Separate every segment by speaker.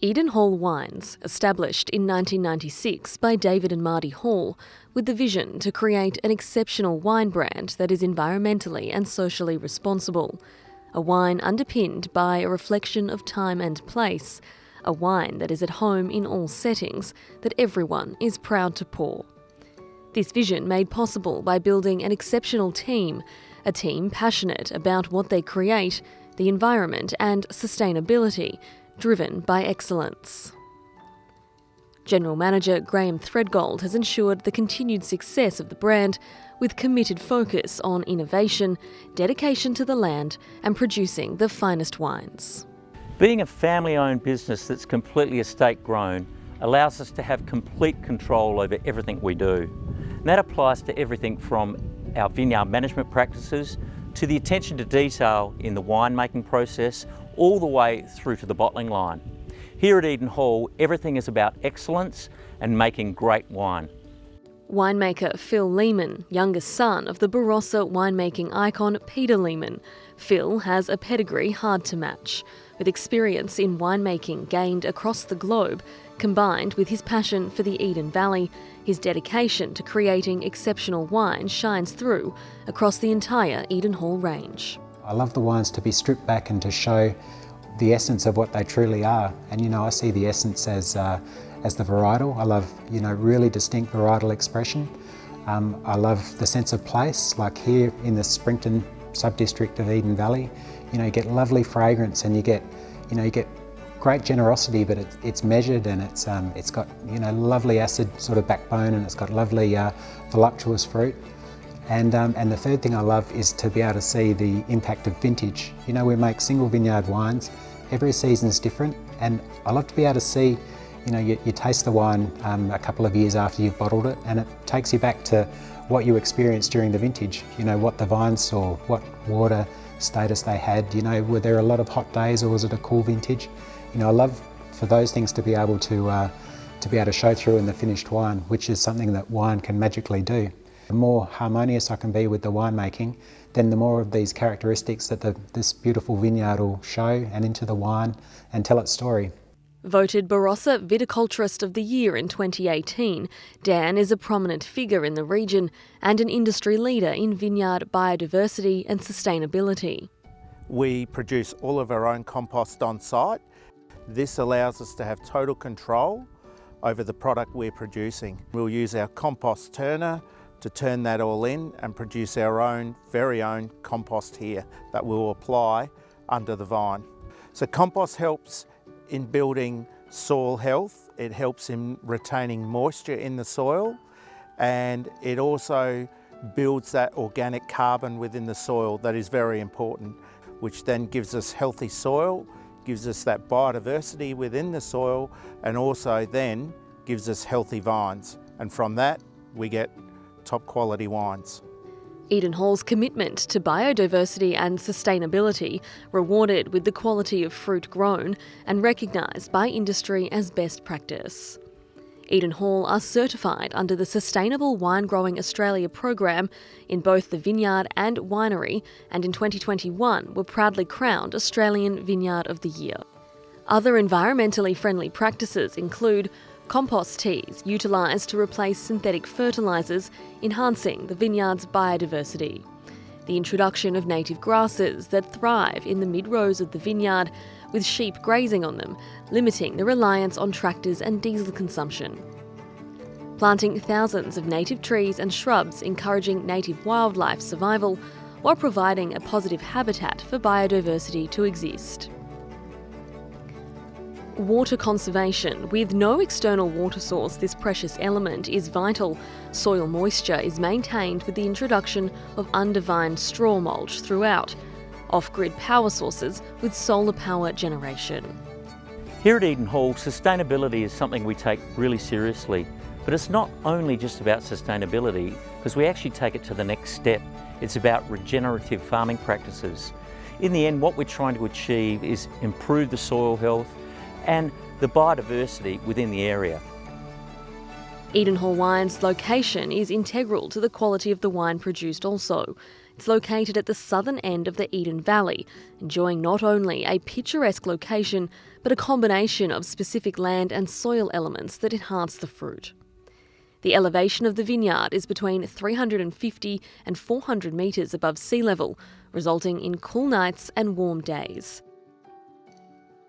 Speaker 1: Eden Hall Wines, established in 1996 by David and Marty Hall, with the vision to create an exceptional wine brand that is environmentally and socially responsible. A wine underpinned by a reflection of time and place. A wine that is at home in all settings, that everyone is proud to pour. This vision made possible by building an exceptional team, a team passionate about what they create, the environment and sustainability, driven by excellence. General Manager Graham Threadgold has ensured the continued success of the brand with committed focus on innovation, dedication to the land and producing the finest wines.
Speaker 2: Being a family-owned business that's completely estate-grown allows us to have complete control over everything we do. And that applies to everything from our vineyard management practices to the attention to detail in the winemaking process, all the way through to the bottling line. Here at Eden Hall, everything is about excellence and making great wine.
Speaker 1: Winemaker Phil Lehman, youngest son of the Barossa winemaking icon Peter Lehman. Phil has a pedigree hard to match, with experience in winemaking gained across the globe, combined with his passion for the Eden Valley. His dedication to creating exceptional wine shines through across the entire Eden Hall range.
Speaker 3: I love the wines to be stripped back and to show the essence of what they truly are. And I see the essence as the varietal. I love really distinct varietal expression. I love the sense of place, like here in the Springton sub-district of Eden Valley. You get lovely fragrance and you get great generosity, but it's measured and it's got lovely acid sort of backbone, and it's got lovely voluptuous fruit. And the third thing I love is to be able to see the impact of vintage. We make single vineyard wines. Every season's different, and I love to be able to see, you taste the wine a couple of years after you've bottled it, and it takes you back to what you experienced during the vintage. What the vines saw, what water status they had. Were there a lot of hot days, or was it a cool vintage? I love for those things to be able to show through in the finished wine, which is something that wine can magically do. The more harmonious I can be with the winemaking, then the more of these characteristics that this beautiful vineyard will show and into the wine and tell its story.
Speaker 1: Voted Barossa Viticulturist of the Year in 2018, Dan is a prominent figure in the region and an industry leader in vineyard biodiversity and sustainability.
Speaker 4: We produce all of our own compost on site. This allows us to have total control over the product we're producing. We'll use our compost turner to turn that all in and produce our very own compost here that we'll apply under the vine. So compost helps in building soil health, it helps in retaining moisture in the soil, and it also builds that organic carbon within the soil that is very important, which then gives us healthy soil, gives us that biodiversity within the soil, and also then gives us healthy vines. And from that, we get top quality wines.
Speaker 1: Eden Hall's commitment to biodiversity and sustainability, rewarded with the quality of fruit grown and recognised by industry as best practice. Eden Hall are certified under the Sustainable Wine Growing Australia program in both the vineyard and winery, and in 2021 were proudly crowned Australian Vineyard of the Year. Other environmentally friendly practices include compost teas utilised to replace synthetic fertilisers, enhancing the vineyard's biodiversity. The introduction of native grasses that thrive in the mid-rows of the vineyard, with sheep grazing on them, limiting the reliance on tractors and diesel consumption. Planting thousands of native trees and shrubs, encouraging native wildlife survival, while providing a positive habitat for biodiversity to exist. Water conservation. With no external water source, this precious element is vital. Soil moisture is maintained with the introduction of undervined straw mulch throughout. Off-grid power sources with solar power generation.
Speaker 2: Here at Eden Hall, sustainability is something we take really seriously. But it's not only just about sustainability, because we actually take it to the next step. It's about regenerative farming practices. In the end, what we're trying to achieve is improve the soil health and the biodiversity within the area.
Speaker 1: Eden Hall Wine's location is integral to the quality of the wine produced also. It's located at the southern end of the Eden Valley, enjoying not only a picturesque location, but a combination of specific land and soil elements that enhance the fruit. The elevation of the vineyard is between 350 and 400 metres above sea level, resulting in cool nights and warm days.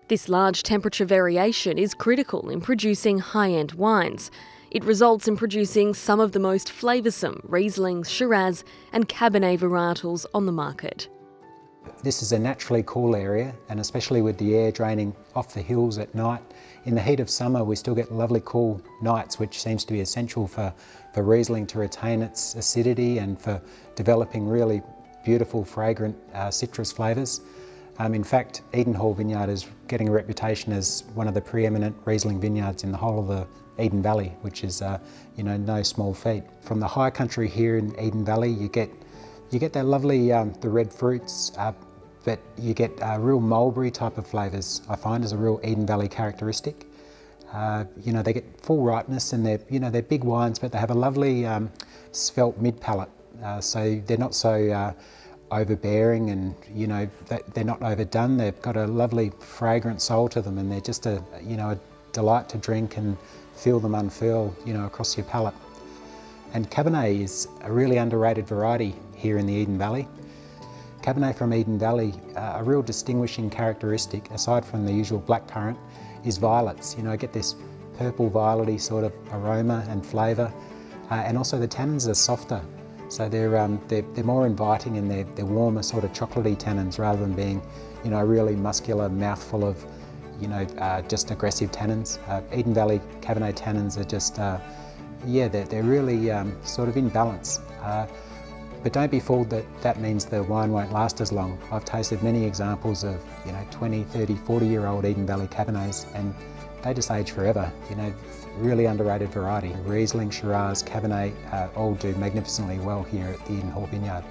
Speaker 1: This large temperature variation is critical in producing high-end wines. It results in producing some of the most flavoursome Riesling, Shiraz and Cabernet varietals on the market.
Speaker 3: This is a naturally cool area, and especially with the air draining off the hills at night. In the heat of summer we still get lovely cool nights, which seems to be essential for Riesling to retain its acidity and for developing really beautiful fragrant citrus flavours. In fact, Eden Hall Vineyard is getting a reputation as one of the preeminent Riesling vineyards in the whole of the Eden Valley, which is no small feat. From the high country here in Eden Valley, you get that lovely the red fruits, but you get real mulberry type of flavours. I find is a real Eden Valley characteristic. They get full ripeness, and they're big wines, but they have a lovely svelte mid palate. So they're not so overbearing, and they're not overdone. They've got a lovely fragrant soul to them, and they're just a delight to drink and feel them unfurl across your palate. And Cabernet is a really underrated variety here in the Eden Valley. Cabernet from Eden Valley, a real distinguishing characteristic, aside from the usual blackcurrant, is violets. Get this purple violety sort of aroma and flavour, and also the tannins are softer. So they're more inviting, and they're warmer, sort of chocolatey tannins, rather than being, a really muscular mouthful of, just aggressive tannins. Eden Valley Cabernet tannins are just, they're really sort of in balance. But don't be fooled that means the wine won't last as long. I've tasted many examples of 20, 30, 40-year-old Eden Valley Cabernets, and they just age forever. Really underrated variety. Riesling, Shiraz, Cabernet all do magnificently well here at the Eden Hall Vineyard.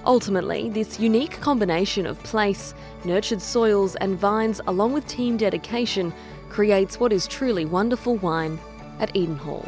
Speaker 1: Ultimately, this unique combination of place, nurtured soils and vines, along with team dedication, creates what is truly wonderful wine at Eden Hall.